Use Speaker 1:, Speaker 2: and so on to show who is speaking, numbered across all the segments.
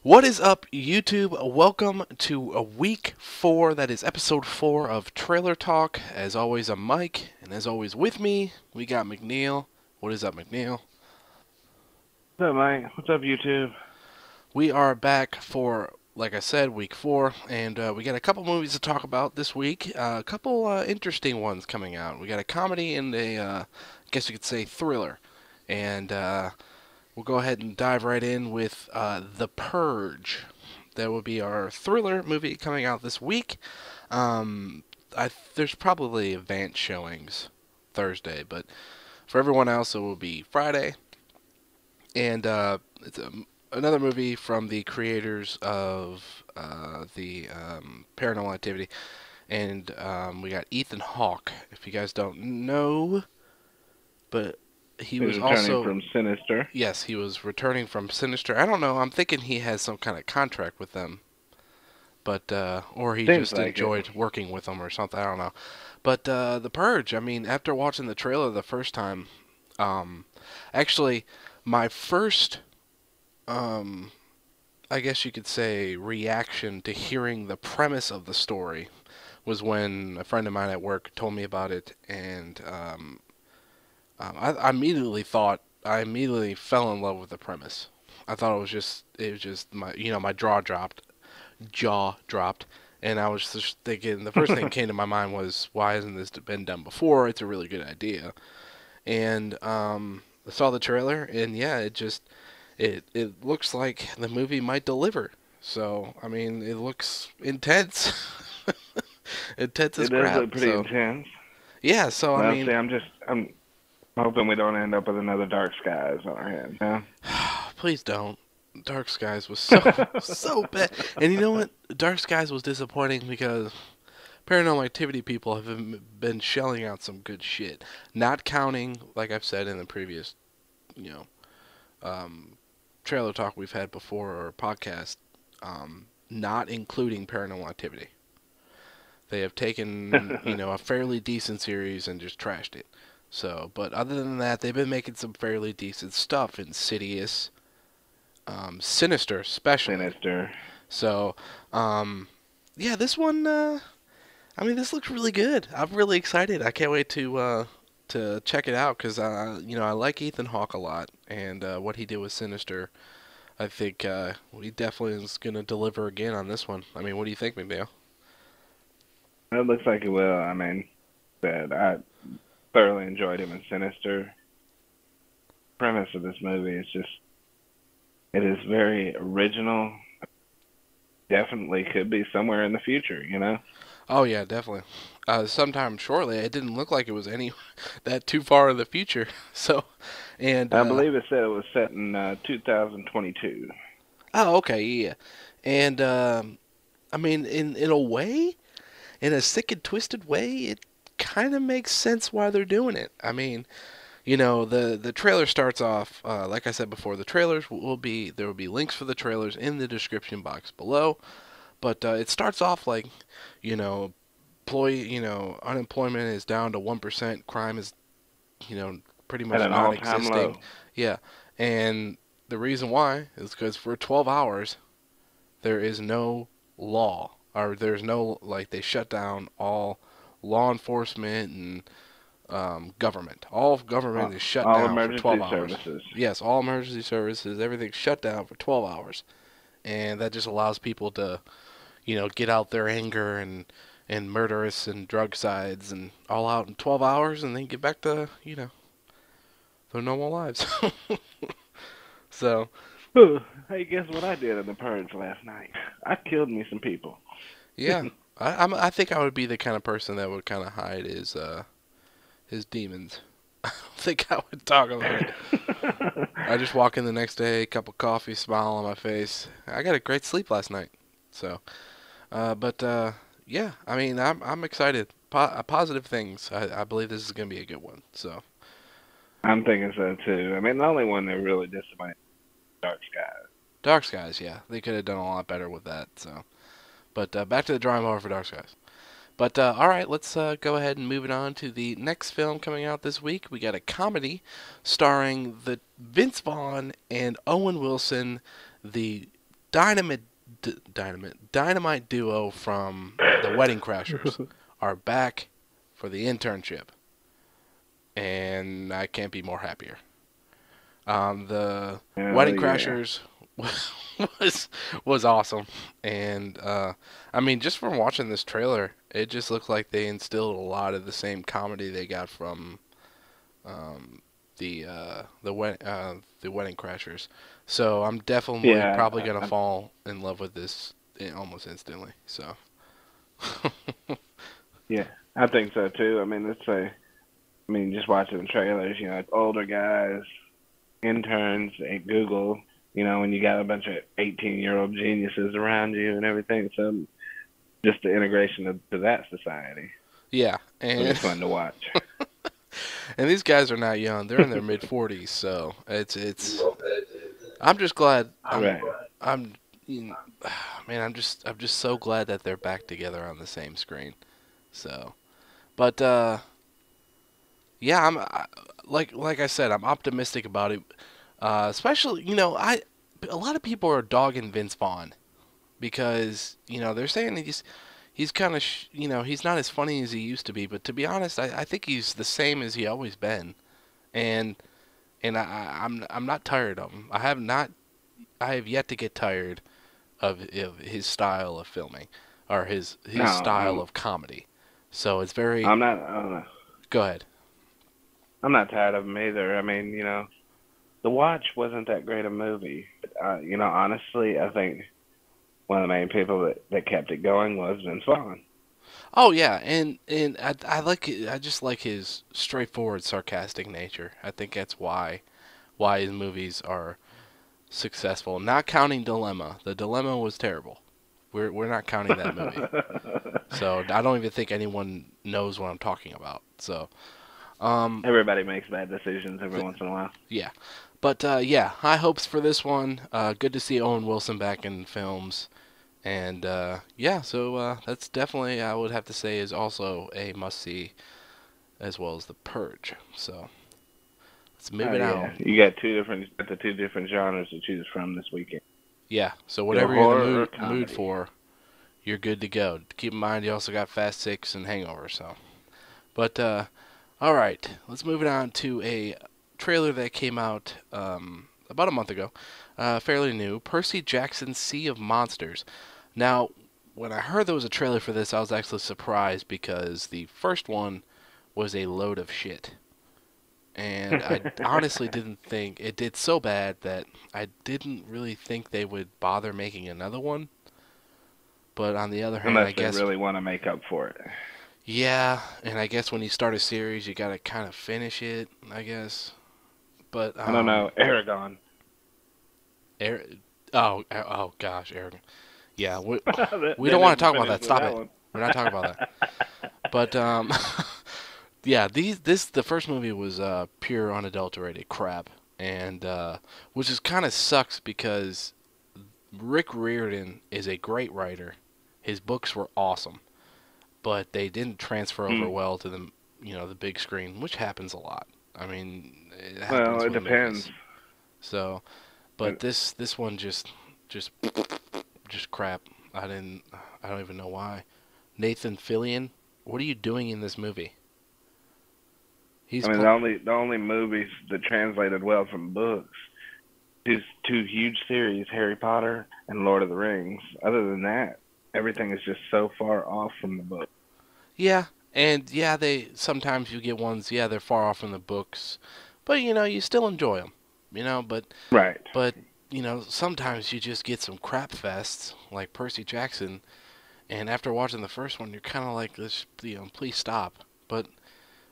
Speaker 1: What is up, YouTube? Welcome to a week 4, that is episode 4 of Trailer Talk. As always, I'm Mike, and as always with me, we got McNeill. What is up, McNeill?
Speaker 2: What's up, Mike? What's up, YouTube?
Speaker 1: We are back for, like I said, week 4, and we got a couple movies to talk about this week. A couple interesting ones coming out. We got a comedy and I guess you could say, thriller. And we'll go ahead and dive right in with The Purge. That will be our thriller movie coming out this week. Um, there's probably advanced showings Thursday, but for everyone else, it will be Friday. And it's another movie from the creators of the Paranormal Activity. And we got Ethan Hawke, if you guys don't know, but he
Speaker 2: He's
Speaker 1: was
Speaker 2: returning
Speaker 1: also,
Speaker 2: from Sinister.
Speaker 1: yes, he was returning from Sinister. I don't know. I'm thinking he has some kind of contract with them, but or he
Speaker 2: Seems
Speaker 1: just
Speaker 2: like it.
Speaker 1: enjoyed working with them or something. I don't know. But The Purge. I mean, after watching the trailer the first time, um, actually, my first, um, I guess you could say, reaction to hearing the premise of the story was when a friend of mine at work told me about it, and I immediately thought, I immediately fell in love with the premise. I thought it was just my jaw dropped, and I was just thinking, the first thing that came to my mind was, why hasn't this been done before? It's a really good idea. And I saw the trailer, and yeah, it looks like the movie might deliver. So I mean, it looks intense, intense as
Speaker 2: It does
Speaker 1: crap.
Speaker 2: look pretty
Speaker 1: So
Speaker 2: intense.
Speaker 1: yeah, so I
Speaker 2: Well, see,
Speaker 1: mean,
Speaker 2: I'm hoping we don't end up with another Dark Skies on our hands. Yeah.
Speaker 1: please don't. Dark Skies was so bad. And you know what? Dark Skies was disappointing because Paranormal Activity people have been shelling out some good shit. Not counting, like I've said in the previous, you know, um, trailer talk we've had before or podcast, not including Paranormal Activity. They have taken, a fairly decent series and just trashed it. So, but other than that, they've been making some fairly decent stuff. Insidious, Sinister, especially.
Speaker 2: Sinister.
Speaker 1: So, um, yeah, this one. I mean, this looks really good. I'm really excited. I can't wait to check it out because I like Ethan Hawke a lot, and what he did with Sinister, I think he definitely is gonna deliver again on this one. I mean, what do you think, McNeill?
Speaker 2: It looks like it will. I mean, that I thoroughly enjoyed him in Sinister. Premise of this movie is just, it is very original. Definitely could be somewhere in the future.
Speaker 1: Oh yeah, definitely. Sometime shortly. It didn't look like it was any that too far in the future. So, and
Speaker 2: I believe it said it was set in 2022.
Speaker 1: oh, okay, yeah, and I mean, in a way, in a sick and twisted way, it kind of makes sense why they're doing it. I mean, the trailer starts off, like I said before, the trailers will be, there will be links for the trailers in the description box below. But it starts off like, you know, unemployment is down to 1%, crime is, pretty
Speaker 2: At
Speaker 1: much
Speaker 2: an all-time
Speaker 1: non-existing.
Speaker 2: low.
Speaker 1: Yeah, and the reason why is because for 12 hours there is no law, or there's no, like, they shut down all law enforcement and government. All government is shut
Speaker 2: All
Speaker 1: down for 12
Speaker 2: emergency
Speaker 1: hours.
Speaker 2: services.
Speaker 1: Yes, all emergency services, everything's shut down for 12 hours. And that just allows people to, get out their anger and murderous and drug sides and all out in 12 hours and then get back to, their normal lives. So,
Speaker 2: Hey, guess what I did in the Purge last night? I killed me some people.
Speaker 1: yeah. I think I would be the kind of person that would kind of hide his demons. I don't think I would talk about it. I just walk in the next day, cup of coffee, smile on my face. I got a great sleep last night. So, but yeah, I mean, I'm excited. Positive things. I believe this is gonna be a good one. So,
Speaker 2: I'm thinking so too. I mean, the only one that really disappointed was Dark Skies.
Speaker 1: Dark Skies, yeah, they could have done a lot better with that. So, but back to the drawing board for Dark Skies. But all right, let's go ahead and move it on to the next film coming out this week. We got a comedy starring the Vince Vaughn and Owen Wilson, the dynamite, dynamite duo from the Wedding Crashers are back for the internship, and I can't be more happier. The
Speaker 2: Hell
Speaker 1: Wedding
Speaker 2: yeah.
Speaker 1: Crashers was was awesome, and I mean, just from watching this trailer, it just looked like they instilled a lot of the same comedy they got from um, the Wedding Crashers. So I'm definitely
Speaker 2: Yeah,
Speaker 1: probably gonna fall in love with this almost instantly. So
Speaker 2: yeah, I think so too. I mean, just watching the trailers, it's older guys, interns at Google, when you got a bunch of 18-year-old geniuses around you and everything. So just the integration to that society
Speaker 1: yeah,
Speaker 2: will be
Speaker 1: and
Speaker 2: fun to watch.
Speaker 1: and these guys are not young; they're in their mid 40s. So it's. I'm just glad.
Speaker 2: Right.
Speaker 1: I'm. You know, man, I'm just so glad that they're back together on the same screen. So, but yeah, like I said, I'm optimistic about it. Especially, a lot of people are dogging Vince Vaughn because they're saying he's kind of he's not as funny as he used to be. But to be honest, I think he's the same as he always been, and I'm not tired of him. I have yet to get tired of his style of filming or
Speaker 2: No,
Speaker 1: his style of comedy. So it's very.
Speaker 2: I'm not. I don't know.
Speaker 1: Go ahead.
Speaker 2: I'm not tired of them either. I mean, The Watch wasn't that great a movie. Honestly, I think one of the main people that kept it going was Vince Vaughn.
Speaker 1: Oh yeah, and I just like his straightforward, sarcastic nature. I think that's why his movies are successful. Not counting Dilemma. The Dilemma was terrible. We're not counting that movie. So I don't even think anyone knows what I'm talking about. So um
Speaker 2: Everybody makes bad decisions every once in a while.
Speaker 1: yeah. But yeah, high hopes for this one. Good to see Owen Wilson back in films. And yeah, so that's definitely, I would have to say, is also a must see, as well as The Purge. So let's move
Speaker 2: Oh
Speaker 1: it
Speaker 2: yeah,
Speaker 1: on.
Speaker 2: got the two different genres to choose from this weekend.
Speaker 1: Yeah, so
Speaker 2: Either
Speaker 1: whatever you're in the
Speaker 2: horror or
Speaker 1: mood
Speaker 2: comedy.
Speaker 1: for, you're good to go. Keep in mind, you also got Fast Six and Hangover. So, but all right, let's move it on to a trailer that came out about a month ago, fairly new. Percy Jackson's Sea of Monsters. Now, when I heard there was a trailer for this, I was actually surprised because the first one was a load of shit. And I honestly didn't think it did so bad that I didn't really think they would bother making another one. But on the other hand,
Speaker 2: Unless
Speaker 1: I
Speaker 2: they
Speaker 1: guess,
Speaker 2: really want to make up for it.
Speaker 1: yeah, and I guess when you start a series, you gotta kind of finish it, I guess. But,
Speaker 2: I don't know, Aragon.
Speaker 1: Air, oh gosh, Eric. Yeah, we
Speaker 2: They
Speaker 1: don't want to
Speaker 2: didn't
Speaker 1: talk about
Speaker 2: finish
Speaker 1: that.
Speaker 2: with
Speaker 1: Stop
Speaker 2: that
Speaker 1: it.
Speaker 2: one.
Speaker 1: We're not talking about that. But yeah, the first movie was pure unadulterated crap, and which is kind of sucks because Rick Riordan is a great writer. His books were awesome, but they didn't transfer over
Speaker 2: Hmm.
Speaker 1: well to the big screen, which happens a lot. I mean, it
Speaker 2: Well,
Speaker 1: happens
Speaker 2: it
Speaker 1: with
Speaker 2: depends.
Speaker 1: movies. So, but this one just just crap. I don't even know why. Nathan Fillion, what are you doing in this movie? He's
Speaker 2: I mean,
Speaker 1: pl-
Speaker 2: the only movies that translated well from books is two huge series, Harry Potter and Lord of the Rings. Other than that, everything is just so far off from the book.
Speaker 1: Yeah, and yeah, they sometimes you get ones. Yeah, they're far off from the books, but you still enjoy them. But
Speaker 2: Right.
Speaker 1: but sometimes you just get some crap fests like Percy Jackson, and after watching the first one, you're kind of like, please stop. But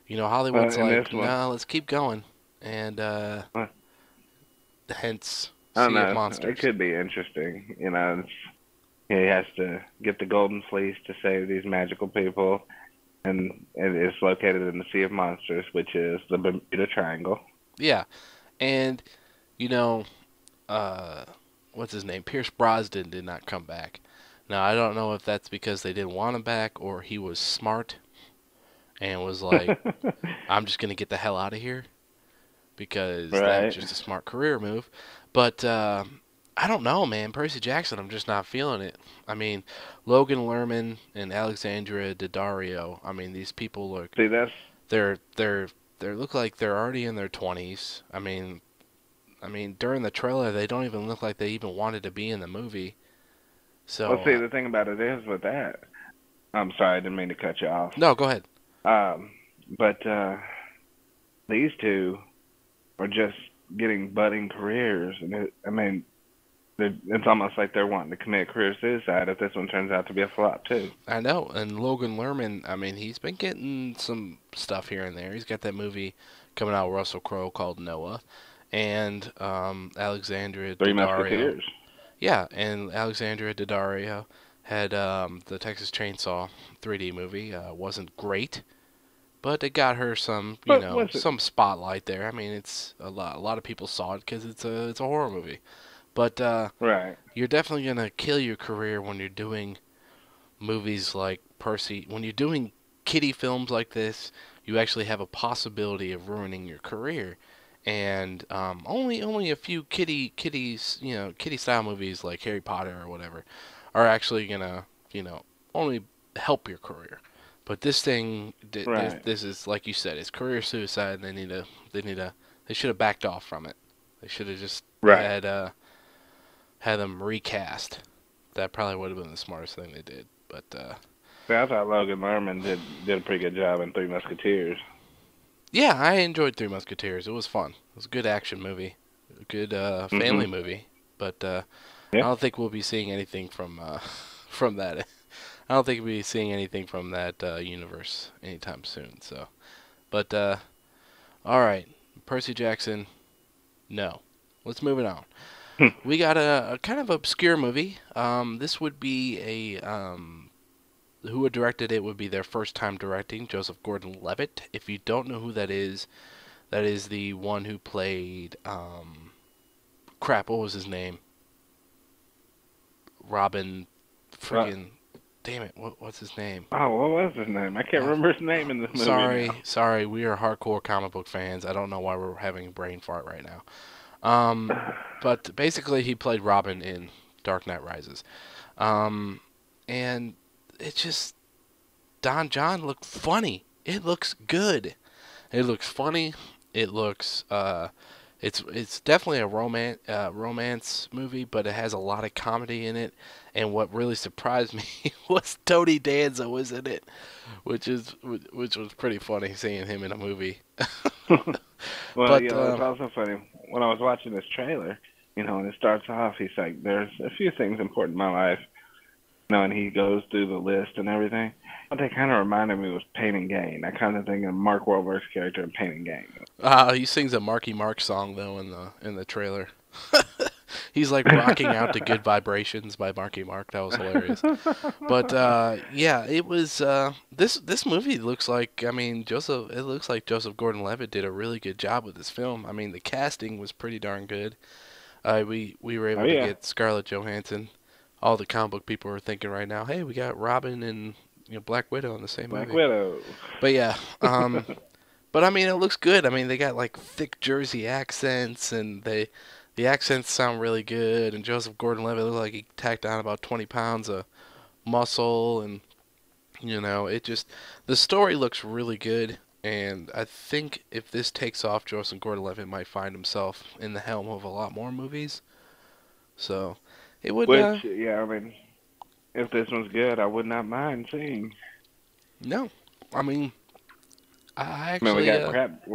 Speaker 1: Hollywood's
Speaker 2: In this
Speaker 1: like,
Speaker 2: one,
Speaker 1: no, let's keep going, and
Speaker 2: uh,
Speaker 1: hence
Speaker 2: I don't
Speaker 1: Sea of
Speaker 2: know. It
Speaker 1: Monsters.
Speaker 2: could be interesting. He has to get the golden fleece to save these magical people, and it is located in the Sea of Monsters, which is the Bermuda Triangle.
Speaker 1: Yeah, and you know, uh, what's his name? Pierce Brosnan did not come back. Now I don't know if that's because they didn't want him back or he was smart and was like, I'm just gonna get the hell out of here because that was
Speaker 2: Right.
Speaker 1: just a smart career move. But I don't know, man. Percy Jackson, I'm just not feeling it. I mean, Logan Lerman and Alexandra Daddario. I mean, these people look
Speaker 2: See, that's
Speaker 1: they're they look like they're already in their 20s. I mean, during the trailer, they don't even look like they even wanted to be in the movie.
Speaker 2: well.
Speaker 1: So,
Speaker 2: See, the thing about it is with that. I'm sorry, I didn't mean to cut you off.
Speaker 1: no, go ahead.
Speaker 2: Um, but these two are just getting budding careers, and I mean, it's almost like they're wanting to commit career suicide if this one turns out to be a flop too.
Speaker 1: I know, and Logan Lerman, I mean, he's been getting some stuff here and there. He's got that movie coming out with Russell Crowe called Noah, and Alexandria
Speaker 2: Three
Speaker 1: Daddario.
Speaker 2: Musketeers.
Speaker 1: Yeah, and Alexandria Daddario had the Texas Chainsaw 3D movie. Wasn't great, but it got her some,
Speaker 2: But was it
Speaker 1: some spotlight there. I mean, it's a lot. A lot of people saw it because it's a horror movie. But
Speaker 2: right?
Speaker 1: you're definitely gonna kill your career when you're doing movies like Percy. When you're doing kiddie films like this, you actually have a possibility of ruining your career. And only a few kiddies, kiddie style movies like Harry Potter or whatever are actually gonna, only help your career. But this thing,
Speaker 2: Right.
Speaker 1: this is like you said, it's career suicide. And they should have backed off from it. They should have just
Speaker 2: Right.
Speaker 1: had them recast. That probably would have been the smartest thing they did. But
Speaker 2: See, I thought Logan Lerman did a pretty good job in Three Musketeers.
Speaker 1: yeah, I enjoyed Three Musketeers. It was fun. It was a good action movie, a good family
Speaker 2: Mhm.
Speaker 1: movie. But I
Speaker 2: Yeah.
Speaker 1: don't think we'll be seeing anything from from that. I don't think we'll be seeing anything from that universe anytime soon. So, but all right, Percy Jackson. No, let's move it on. We got a kind of obscure movie. This would be who had directed it would be their first time directing, Joseph Gordon-Levitt. If you don't know who that is the one who played crap. What was his name? Robin.
Speaker 2: Right.
Speaker 1: Friggin' damn it. What's his name?
Speaker 2: Oh, what was his name? I can't
Speaker 1: Uh,
Speaker 2: remember his name in this movie now.
Speaker 1: sorry. We are hardcore comic book fans. I don't know why we're having a brain fart right now. But basically, he played Robin in Dark Knight Rises. Um, and it just Don John looked funny. It looks good. It looks funny. It looks it's definitely a romance movie, but it has a lot of comedy in it. And what really surprised me was Tony Danza was in it, which was pretty funny seeing him in a movie.
Speaker 2: Well,
Speaker 1: But
Speaker 2: it's also funny. When I was watching this trailer, and it starts off, he's like, "There's a few things important in my life," and he goes through the list and everything. What they kind of reminded me was Pain and Gain. I kind of think of Mark Wahlberg's character in Pain and Gain.
Speaker 1: he sings a Marky Mark song though in the trailer. He's like rocking out to "Good Vibrations" by Marky Mark. That was hilarious. But yeah, it was this movie looks like I mean Joseph. It looks like Joseph Gordon-Levitt did a really good job with this film. I mean the casting was pretty darn good. We were
Speaker 2: Oh
Speaker 1: able to
Speaker 2: yeah,
Speaker 1: get Scarlett Johansson. All the comic book people are thinking right now, hey, we got Robin and Black Widow in the same
Speaker 2: Black
Speaker 1: movie.
Speaker 2: Widow.
Speaker 1: But yeah, but I mean it looks good. I mean they got like thick Jersey accents and the accents sound really good. And Joseph Gordon-Levitt looks like he tacked on about 20 pounds of muscle and it just the story looks really good, and I think if this takes off, Joseph Gordon-Levitt might find himself in the helm of a lot more movies. So it would
Speaker 2: Which, yeah, I mean, if this one's good, I would not mind seeing.
Speaker 1: no, I mean I
Speaker 2: I mean, we
Speaker 1: actually
Speaker 2: got crap.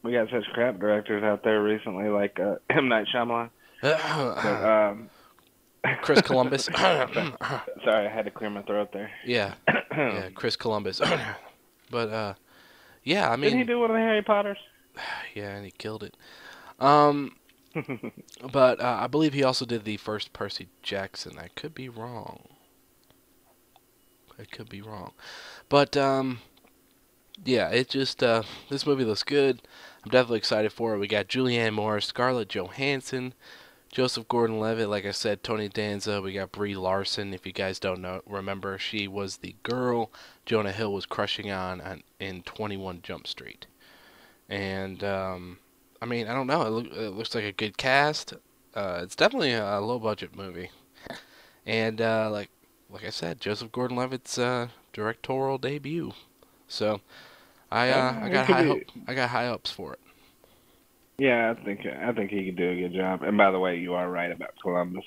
Speaker 2: We got such crap directors out there recently, like M. Night Shyamalan. But
Speaker 1: Chris Columbus.
Speaker 2: sorry, I had to clear my throat there.
Speaker 1: Yeah, yeah, Chris Columbus. But yeah, I
Speaker 2: Didn't he
Speaker 1: mean
Speaker 2: do one of the Harry Potters?
Speaker 1: yeah, and he killed it. Um, but I believe he also did the first Percy Jackson. I could be wrong. I could be wrong. But yeah, it just this movie looks good. I'm definitely excited for it. We got Julianne Moore, Scarlett Johansson, Joseph Gordon-Levitt, like I said, Tony Danza. We got Brie Larson. If you guys don't remember, she was the girl Jonah Hill was crushing on in 21 Jump Street. And I mean, I don't know. It looks like a good cast. It's definitely a low budget movie, and like I said, Joseph Gordon-Levitt's directorial debut. So I
Speaker 2: It
Speaker 1: got
Speaker 2: could
Speaker 1: high
Speaker 2: be.
Speaker 1: hope. I got high hopes for it.
Speaker 2: Yeah, I think he could do a good job. And by the way, you are right about Columbus.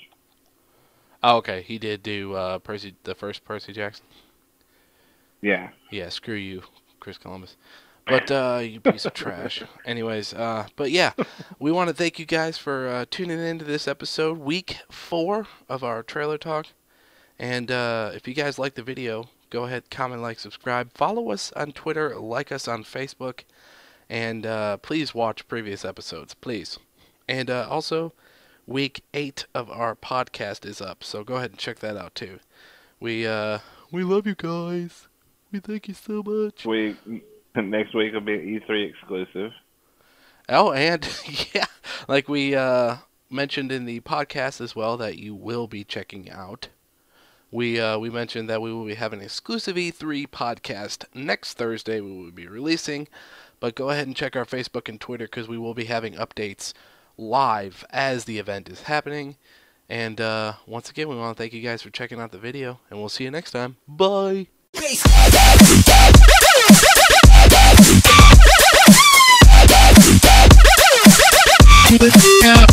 Speaker 1: Oh, okay, he did do Percy, the first Percy Jackson.
Speaker 2: Yeah.
Speaker 1: Yeah, screw you, Chris Columbus. But you piece of trash. Anyways, but yeah, we want to thank you guys for tuning into this episode, week 4 of our trailer talk. And if you guys like the video, go ahead, comment, like, subscribe, follow us on Twitter, like us on Facebook, and please watch previous episodes, please. And also, week 8 of our podcast is up, so go ahead and check that out too. We love you guys. We thank you so much.
Speaker 2: Next week will be an E3 exclusive.
Speaker 1: Oh, and yeah, like we mentioned in the podcast as well that you will be checking out. We mentioned that we will be having an exclusive E3 podcast next Thursday. We will be releasing, but go ahead and check our Facebook and Twitter because we will be having updates live as the event is happening. And once again, we want to thank you guys for checking out the video, and we'll see you next time. Bye. Keep it up.